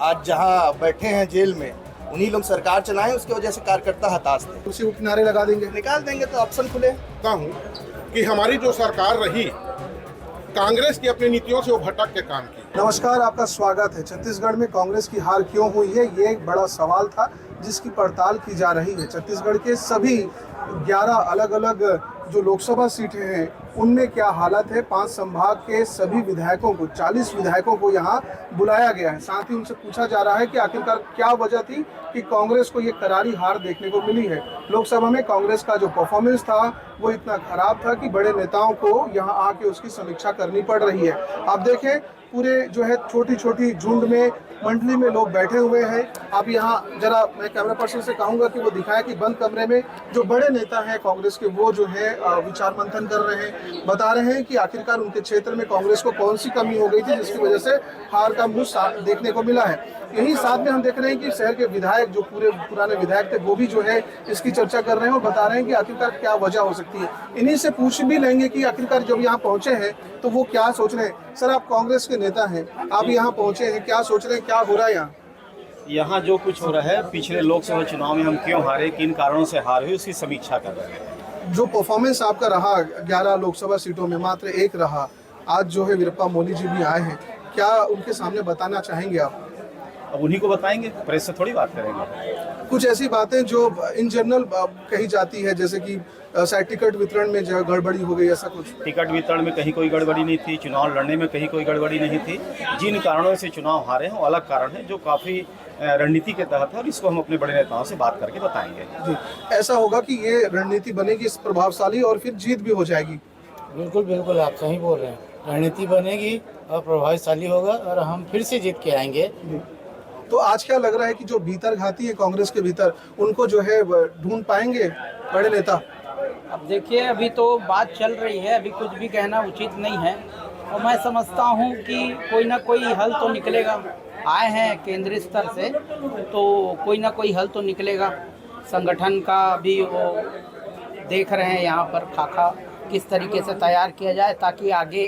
आज जहाँ बैठे हैं जेल में, उन्हीं लोग सरकार चलाएं, उसकी वजह से कार्यकर्ता हताश थे। उसी को किनारे लगा देंगे, निकाल देंगे तो ऑप्शन खुले। हूँ कि हमारी जो सरकार रही, कांग्रेस की अपनी नीतियों से वो भटक के काम की। नमस्कार, आपका स्वागत है। छत्तीसगढ़ में कांग्रेस की हार क्यों हुई है, ये एक बड़ा सवाल था जिसकी पड़ताल की जा रही है। छत्तीसगढ़ के सभी 11 अलग अलग जो लोकसभा सीटें हैं उनमें क्या हालत है। 5 संभाग के सभी विधायकों को, 40 विधायकों को यहाँ बुलाया गया है। साथ ही उनसे पूछा जा रहा है कि आखिरकार क्या वजह थी कि कांग्रेस को ये करारी हार देखने को मिली है। लोकसभा में कांग्रेस का जो परफॉर्मेंस था वो इतना खराब था कि बड़े नेताओं को यहाँ आके उसकी समीक्षा करनी पड़ रही है। आप देखें, पूरे जो है छोटी छोटी झुंड में, मंडली में लोग बैठे हुए हैं। आप यहाँ जरा, मैं कैमरा पर्सन से कहूँगा कि वो दिखाए कि बंद कमरे में जो बड़े नेता हैं कांग्रेस के, वो जो है विचार मंथन कर रहे हैं, बता रहे हैं कि आखिरकार उनके क्षेत्र में कांग्रेस को कौन सी कमी हो गई थी जिसकी वजह से हार का मुंह देखने को मिला है। यही साथ में हम देख रहे हैं कि शहर के विधायक, जो पूरे पुराने विधायक थे, वो भी जो है इसकी चर्चा कर रहे हैं और बता रहे हैं कि आखिरकार क्या वजह हो सकती है। इन्हीं से पूछ भी लेंगे कि आखिरकार जब यहाँ पहुंचे हैं तो वो क्या सोच रहे हैं। सर, आप कांग्रेस के नेता हैं, आप यहाँ पहुंचे हैं, क्या सोच रहे हैं, क्या हो रहा है यहाँ? यहाँ जो कुछ हो रहा है, पिछले लोकसभा चुनाव में हम क्यों हारे, किन कारणों से हार हुई, उसकी समीक्षा कर रहे हैं। जो परफॉर्मेंस आपका रहा 11 लोकसभा सीटों में मात्र एक रहा, आज जो है वीरप्पा मोइली जी भी आए हैं, क्या उनके सामने बताना चाहेंगे आप? अब उन्हीं को बताएंगे, प्रेस से थोड़ी बात करेंगे। कुछ ऐसी बातें जो इन जनरल कही जाती है, जैसे कि शायद टिकट वितरण में जो गड़बड़ी हो गई, ऐसा कुछ? टिकट वितरण में कहीं कोई गड़बड़ी नहीं थी, चुनाव लड़ने में कहीं कोई गड़बड़ी नहीं थी। जिन कारणों से चुनाव हारे हैं वो अलग कारण है, जो काफ़ी रणनीति के तहत है, और इसको हम अपने बड़े नेताओं से बात करके बताएंगे। जी, ऐसा होगा कि ये रणनीति बनेगी प्रभावशाली और फिर जीत भी हो जाएगी? बिल्कुल बिल्कुल, आप सही बोल रहे हैं। रणनीति बनेगी और प्रभावशाली होगा और हम फिर से जीत के आएंगे। तो आज क्या लग रहा है कि जो भीतर घाती है कांग्रेस के भीतर, उनको जो है ढूंढ पाएंगे बड़े नेता? अब देखिए, अभी तो बात चल रही है, अभी कुछ भी कहना उचित नहीं है। और मैं समझता हूँ कि कोई ना कोई हल तो निकलेगा। आए हैं केंद्रीय स्तर से, तो कोई ना कोई हल तो निकलेगा। संगठन का भी वो देख रहे हैं, यहाँ पर खाका किस तरीके से तैयार किया जाए ताकि आगे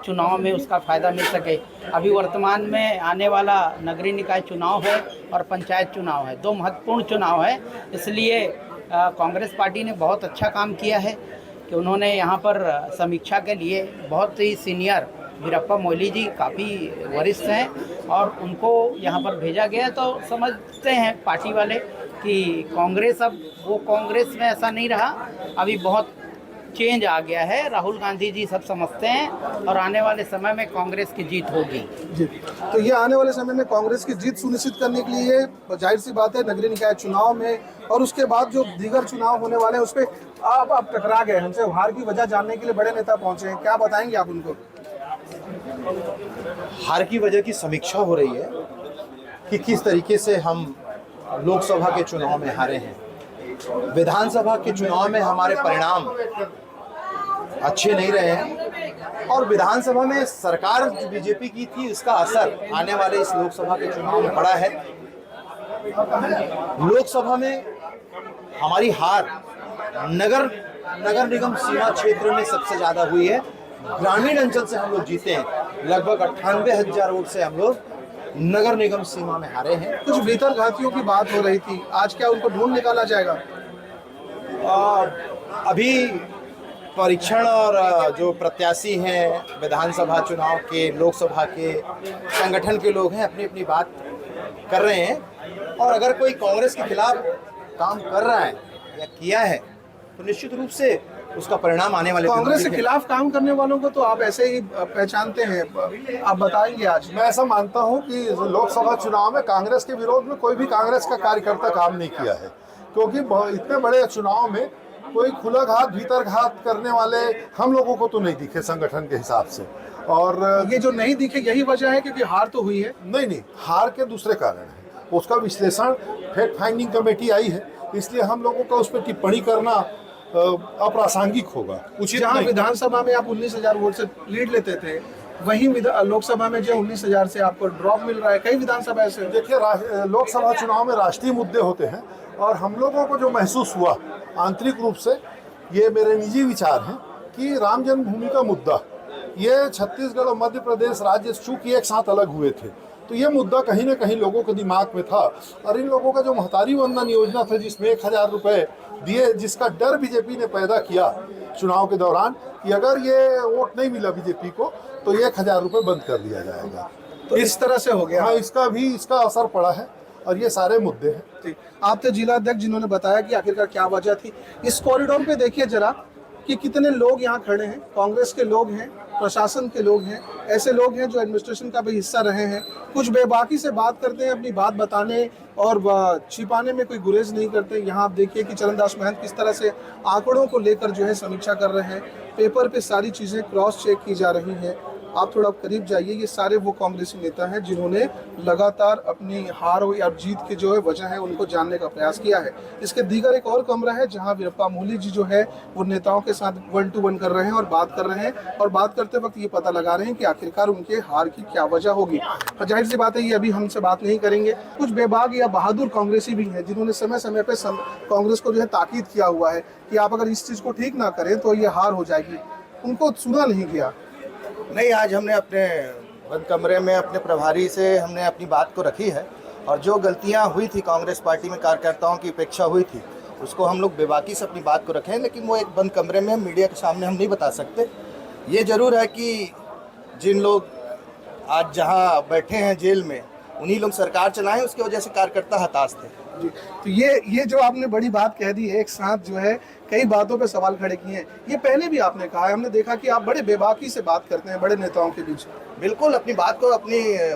चुनाव में उसका फ़ायदा मिल सके। अभी वर्तमान में आने वाला नगरीय निकाय चुनाव है और पंचायत चुनाव है, 2 महत्वपूर्ण चुनाव है। इसलिए कांग्रेस पार्टी ने बहुत अच्छा काम किया है कि उन्होंने यहाँ पर समीक्षा के लिए बहुत ही सीनियर वीरप्पा मोइली जी, काफ़ी वरिष्ठ हैं, और उनको यहाँ पर भेजा गया। तो समझते हैं पार्टी वाले कि कांग्रेस, अब वो कांग्रेस में ऐसा नहीं रहा, अभी बहुत चेंज आ गया है। राहुल गांधी जी सब समझते हैं और आने वाले समय में कांग्रेस की जीत होगी। जी, तो ये आने वाले समय में कांग्रेस की जीत सुनिश्चित करने के लिए जाहिर सी बात है नगरीय निकाय चुनाव में और उसके बाद जो दीगर चुनाव होने वाले हैं उस पर आप टकरा गए। हमसे हार की वजह जानने के लिए बड़े नेता पहुंचे हैं, क्या बताएंगे आप उनको? हार की वजह की समीक्षा हो रही है कि किस तरीके से हम लोकसभा के चुनाव में हारे हैं। विधानसभा के चुनाव में हमारे परिणाम अच्छे नहीं रहे हैं और विधानसभा में सरकार जो बीजेपी की थी उसका असर आने वाले इस लोकसभा के चुनाव में पड़ा है। लोकसभा में हमारी हार नगर निगम सीमा क्षेत्र में सबसे ज़्यादा हुई है। ग्रामीण अंचल से हम लोग जीते हैं, लगभग 98,000 वोट से हम लोग नगर निगम सीमा में हारे हैं। कुछ भीतर घातियों की बात हो रही थी, आज क्या उनको ढूंढ निकाला जाएगा? अभी परीक्षण और जो प्रत्याशी हैं विधानसभा चुनाव के, लोकसभा के, संगठन के लोग हैं, अपनी अपनी बात कर रहे हैं। और अगर कोई कांग्रेस के खिलाफ काम कर रहा है या किया है तो निश्चित रूप से उसका परिणाम आने वाले कांग्रेस के खिलाफ काम करने वालों को तो आप ऐसे ही पहचानते हैं, आप बताएंगे आज? मैं ऐसा मानता हूं कि लोकसभा चुनाव में कांग्रेस के विरोध में कोई भी कांग्रेस का कार्यकर्ता काम नहीं किया है, क्योंकि इतने बड़े चुनाव में कोई खुला घात, भीतर घात करने वाले हम लोगों को तो नहीं दिखे संगठन के हिसाब से। और ये जो नहीं दिखे यही वजह है क्योंकि हार तो हुई है? नहीं, हार के दूसरे कारण है, उसका विश्लेषण फैक्ट फाइंडिंग कमेटी आई है, इसलिए हम लोगों का उस पर टिप्पणी करना अप्रासंगिक होगा। जहाँ विधानसभा में आप 19,000 वोट से लीड लेते थे, वहीं लोकसभा में जो 19,000 से आपको ड्रॉप मिल रहा है, कई विधानसभा ऐसे। देखिए, लोकसभा चुनाव में राष्ट्रीय मुद्दे होते हैं और हम लोगों को जो महसूस हुआ आंतरिक रूप से, ये मेरे निजी विचार हैं कि राम जन्मभूमि का मुद्दा, ये छत्तीसगढ़ और मध्य प्रदेश राज्य चूंकि एक साथ अलग हुए थे, तो तो ये मुद्दा कहीं ना कहीं लोगों के दिमाग में था। और इन लोगों का जो महतारी वंदन योजना था जिसमें 1000 रुपये दिए, जिसका डर बीजेपी ने पैदा किया चुनाव के दौरान कि अगर ये वोट नहीं मिला बीजेपी को तो ये 1000 रुपये बंद कर दिया जाएगा। तो इस तरह से हो गया। हाँ, इसका असर पड़ा है और ये सारे मुद्दे हैं। ठीक, आप थे जिला अध्यक्ष जिन्होंने बताया कि आखिरकार क्या वजह थी। इस कॉरिडोर पे देखिए जरा कि कितने लोग यहाँ खड़े हैं, कांग्रेस के लोग हैं, प्रशासन के लोग हैं, ऐसे लोग हैं जो एडमिनिस्ट्रेशन का भी हिस्सा रहे हैं। कुछ बेबाकी से बात करते हैं, अपनी बात बताने और छिपाने में कोई गुरेज नहीं करते। यहाँ आप देखिए कि चरणदास महंत किस तरह से आंकड़ों को लेकर जो है समीक्षा कर रहे हैं, पेपर पे सारी चीज़ें क्रॉस चेक की जा रही हैं। आप थोड़ा करीब जाइए, ये सारे वो कांग्रेसी नेता हैं जिन्होंने लगातार अपनी हार या जीत की जो है वजह है उनको जानने का प्रयास किया है। इसके दीगर एक और कमरा है जहां वीरप्पा मोइली जी जो है वो नेताओं के साथ 1-to-1 कर रहे हैं और बात कर रहे हैं, और बात करते वक्त ये पता लगा रहे हैं कि आखिरकार उनके हार की क्या वजह होगी। और जाहिर सी बात है ये अभी हमसे बात नहीं करेंगे। कुछ बेबाक या बहादुर कांग्रेसी भी हैं जिन्होंने समय समय पर कांग्रेस को जो है ताकीद किया हुआ है कि आप अगर इस चीज़ को ठीक ना करें तो ये हार हो जाएगी। उनको सुना नहीं गया। नहीं, आज हमने अपने बंद कमरे में अपने प्रभारी से हमने अपनी बात को रखी है, और जो गलतियां हुई थी कांग्रेस पार्टी में कार्यकर्ताओं की उपेक्षा हुई थी उसको हम लोग बेबाकी से अपनी बात को रखें, लेकिन वो एक बंद कमरे में मीडिया के सामने हम नहीं बता सकते। ये ज़रूर है कि जिन लोग आज जहां बैठे हैं जेल में उन्हीं लोग सरकार चलाएं, उसकी वजह से कार्यकर्ता हताश थे। जी, तो ये जो आपने बड़ी बात कह दी है, एक साथ जो है कई बातों पे सवाल खड़े किए हैं। ये पहले भी आपने कहा है, हमने देखा कि आप बड़े बेबाकी से बात करते हैं बड़े नेताओं के बीच। बिल्कुल, अपनी बात को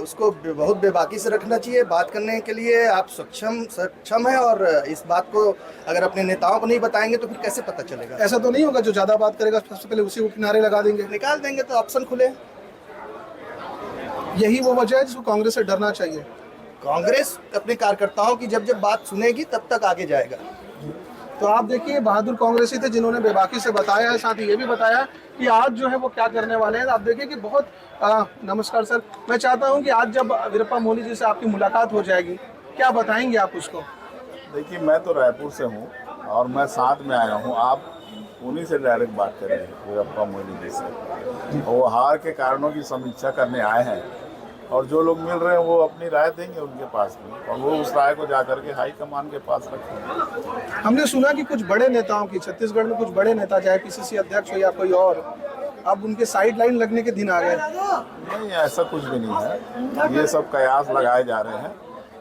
उसको बहुत बेबाकी से रखना चाहिए। बात करने के लिए आप सक्षम हैं, और इस बात को अगर अपने नेताओं को नहीं बताएंगे तो फिर कैसे पता चलेगा। ऐसा तो नहीं होगा जो ज़्यादा बात करेगा सबसे पहले उसी को किनारे लगा देंगे, निकाल देंगे तो ऑप्शन खुले। यही वो वजह है जिसको कांग्रेस से डरना चाहिए। कांग्रेस अपने कार्यकर्ताओं की जब बात सुनेगी तब तक आगे जाएगा। तो आप देखिए बहादुर कांग्रेसी थे जिन्होंने बेबाकी से बताया है, साथ ही ये भी बताया कि आज जो है वो क्या करने वाले हैं। आप देखिए कि बहुत नमस्कार सर, मैं चाहता हूं कि आज जब वीरप्पा मोइली जी से आपकी मुलाकात हो जाएगी, क्या बताएंगे आप उसको? देखिए, मैं तो रायपुर से हूं और मैं साथ में आया हूं, आप उन्हीं से डायरेक्ट बात करें वीरप्पा मोइली जी से। वो हार के कारणों की समीक्षा करने आए हैं और जो लोग मिल रहे हैं वो अपनी राय देंगे उनके पास में, और वो उस राय को जाकर के हाईकमान के पास रखेंगे। हमने सुना कि कुछ बड़े नेताओं की छत्तीसगढ़ में कुछ बड़े नेता, चाहे पीसीसी अध्यक्ष हो या कोई और, अब उनके साइड लाइन लगने के दिन आ गए। नहीं, ऐसा कुछ भी नहीं है, ये सब कयास लगाए जा रहे हैं,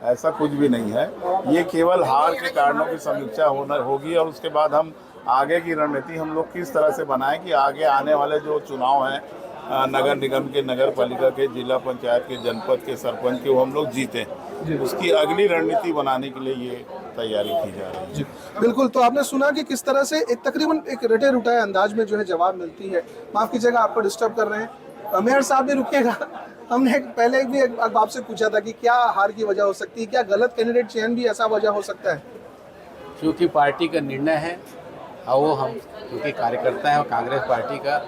ऐसा कुछ भी नहीं है। ये केवल हार के कारणों की समीक्षा होगी और उसके बाद हम आगे की रणनीति हम लोग किस तरह से बनाएं कि आगे आने वाले जो चुनाव हैं नगर निगम के, नगर पालिका के, जिला पंचायत के, जनपद के, सरपंच के, वो हम लोग जीते, उसकी अगली रणनीति बनाने के लिए ये तैयारी की जा रही है। बिल्कुल, तो आपने सुना कि किस तरह से एक तकरीबन एक रटे रुटाए अंदाज में जो है जवाब मिलती है। माफ कीजिएगा, आपको डिस्टर्ब कर रहे हैं, मेयर साहब भी रुकिएगा। हमने पहले भी एक आपसे पूछा था कि क्या हार की वजह हो सकती है, क्या गलत कैंडिडेट चयन भी ऐसा वजह हो सकता है? क्योंकि पार्टी का निर्णय है और वो हम क्योंकि कार्यकर्ता हैं और कांग्रेस पार्टी का,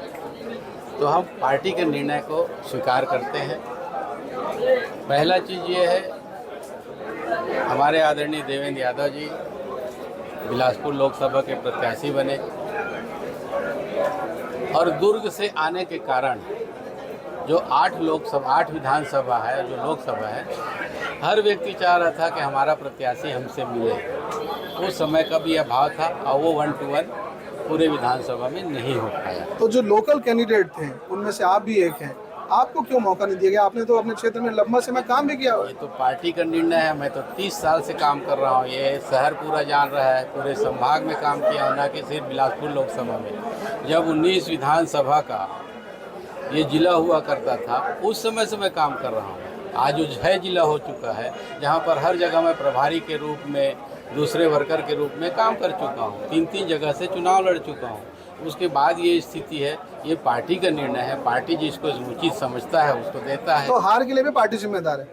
तो हम पार्टी के निर्णय को स्वीकार करते हैं। पहला चीज़ ये है, हमारे आदरणीय देवेंद्र यादव जी बिलासपुर लोकसभा के प्रत्याशी बने और दुर्ग से आने के कारण जो 8 विधानसभा है, जो लोकसभा है, हर व्यक्ति चाह रहा था कि हमारा प्रत्याशी हमसे मिले। उस समय का भी अभाव था और वो 1-to-1 पूरे विधानसभा में नहीं हो पाया। तो जो लोकल कैंडिडेट थे उनमें से आप भी एक हैं, आपको क्यों मौका नहीं दिया गया? आपने तो अपने क्षेत्र में लंबा समय काम भी किया। ये तो पार्टी का निर्णय है। मैं तो 30 साल से काम कर रहा हूँ, ये शहर पूरा जान रहा है, पूरे संभाग में काम किया हूँ, ना कि सिर्फ बिलासपुर लोकसभा में। जब 19 विधानसभा का ये जिला हुआ करता था उस समय से मैं काम कर रहा हूँ। आज जो 6 जिला हो चुका है, जहाँ पर हर जगह मैं प्रभारी के रूप में, दूसरे वर्कर के रूप में काम कर चुका हूँ, 3 जगह से चुनाव लड़ चुका हूँ। उसके बाद ये स्थिति है, ये पार्टी का निर्णय है, पार्टी जिसको उचित समझता है उसको देता है। तो हार के लिए भी पार्टी जिम्मेदार है?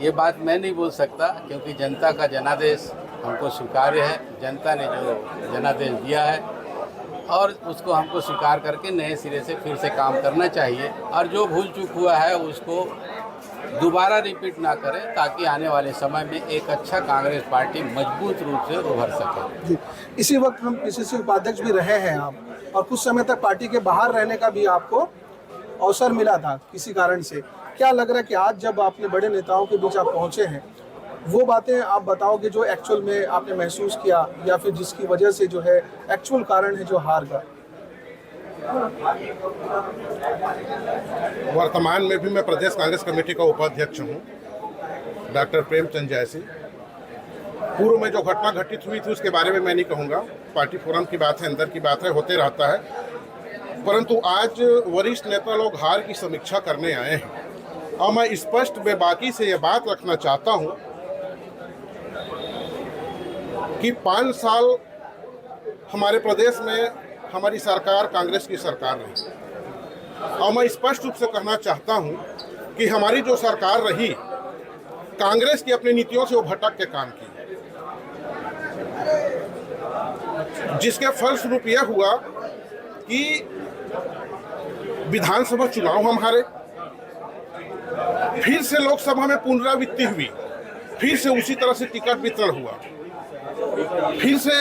ये बात मैं नहीं बोल सकता, क्योंकि जनता का जनादेश हमको स्वीकार्य है। जनता ने जो जनादेश दिया है और उसको हमको स्वीकार करके नए सिरे से फिर से काम करना चाहिए, और जो भूल चूक हुआ है उसको दोबारा रिपीट ना करें, ताकि आने वाले समय में एक अच्छा कांग्रेस पार्टी मजबूत रूप से उभर सके। जी, इसी वक्त हम पीसीसी उपाध्यक्ष भी रहे हैं आप, और कुछ समय तक पार्टी के बाहर रहने का भी आपको अवसर मिला था किसी कारण से। क्या लग रहा है कि आज जब अपने बड़े नेताओं के बीच आप पहुंचे हैं, वो बातें आप बताओगे जो एक्चुअल में आपने महसूस किया या फिर जिसकी वजह से जो है एक्चुअल कारण है जो हार का? वर्तमान में भी मैं प्रदेश कांग्रेस कमेटी का उपाध्यक्ष हूं, डॉक्टर प्रेमचंद जैसी। पूर्व में जो घटना घटित हुई थी उसके बारे में मैं नहीं कहूँगा, पार्टी फोरम की बात है, अंदर की बात है, होते रहता है। परंतु आज वरिष्ठ नेता लोग हार की समीक्षा करने आए हैं और मैं स्पष्ट बेबाकी से ये बात रखना चाहता हूँ कि 5 साल हमारे प्रदेश में हमारी सरकार कांग्रेस की सरकार रही और मैं स्पष्ट रूप से कहना चाहता हूं कि हमारी जो सरकार रही, कांग्रेस की अपनी नीतियों से वो भटक के काम की, जिसके फलस्वरूप यह हुआ कि विधानसभा चुनाव हम हारे, फिर से लोकसभा में पुनरावृत्ति हुई, फिर से उसी तरह से टिकट वितरण हुआ, फिर से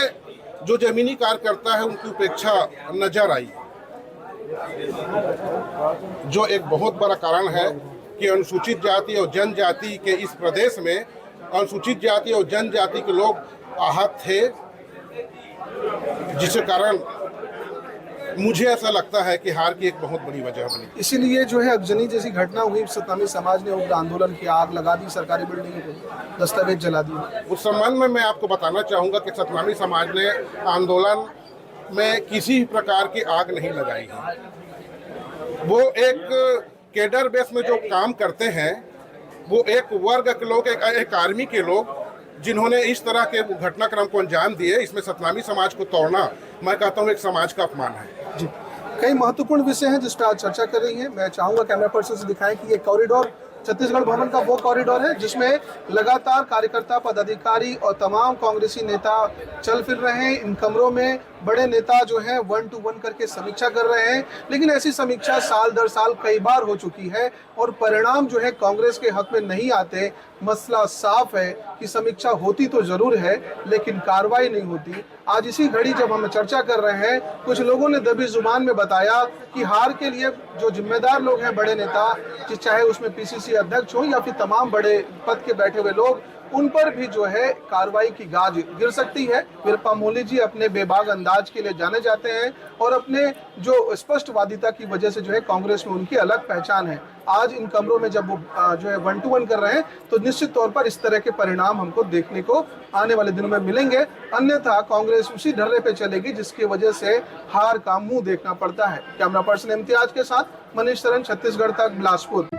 जो जमीनी कार्यकर्ता है उनकी उपेक्षा नजर आई, जो एक बहुत बड़ा कारण है कि अनुसूचित जाति और जनजाति के इस प्रदेश में अनुसूचित जाति और जनजाति के लोग आहत थे, जिसके कारण मुझे ऐसा लगता है कि हार की एक बहुत बड़ी वजह बनी। इसीलिए जो है अगजनी जैसी घटना हुई, सतनामी समाज ने उग्र आंदोलन की, आग लगा दी सरकारी बिल्डिंग को, दस्तावेज जला दिए। उस संबंध में मैं आपको बताना चाहूँगा कि सतनामी समाज ने आंदोलन में किसी प्रकार की आग नहीं लगाई है। वो एक केडर बेस में जो काम करते हैं, वो एक वर्ग के लोग, एक आर्मी के लोग जिन्होंने इस तरह के घटनाक्रम को अंजाम दिए, इसमें सतनामी समाज को तोड़ना मैं कहता हूँ एक समाज का अपमान है। जी, कई महत्वपूर्ण विषय हैं जिस पर आज चर्चा कर रही हैं। मैं चाहूंगा कैमरा पर्सन से दिखाएं कि ये कॉरिडोर छत्तीसगढ़ भवन का वो कॉरिडोर है जिसमें लगातार कार्यकर्ता, पदाधिकारी और तमाम कांग्रेसी नेता चल फिर रहे हैं। इन कमरों में बड़े नेता जो हैं 1 to 1 करके समीक्षा कर रहे हैं, लेकिन ऐसी समीक्षा साल दर साल कई बार हो चुकी है और परिणाम जो है कांग्रेस के हक में नहीं आते। मसला साफ है कि समीक्षा होती तो जरूर है लेकिन कार्रवाई नहीं होती। आज इसी घड़ी जब हम चर्चा कर रहे हैं, कुछ लोगों ने दबी जुबान में बताया कि हार के लिए जो जिम्मेदार लोग हैं, बड़े नेता, चाहे उसमें पीसीसी अध्यक्ष हो या फिर तमाम बड़े पद के बैठे हुए लोग, उन पर भी जो है कार्रवाई की गाज गिर सकती है। वीरप्पा मोइली जी अपने बेबाक अंदाज के लिए जाने जाते हैं और अपने जो स्पष्टवादिता की वजह से जो है कांग्रेस में उनकी अलग पहचान है। आज इन कमरों में जब वो जो है 1 to 1 कर रहे हैं तो निश्चित तौर पर इस तरह के परिणाम हमको देखने को आने वाले दिनों में मिलेंगे, अन्यथा कांग्रेस उसी ढर्रे पे चलेगी जिसकी वजह से हार का मुंह देखना पड़ता है। कैमरा पर्सन इम्तियाज के साथ मनीष सरन, छत्तीसगढ़ तक, बिलासपुर।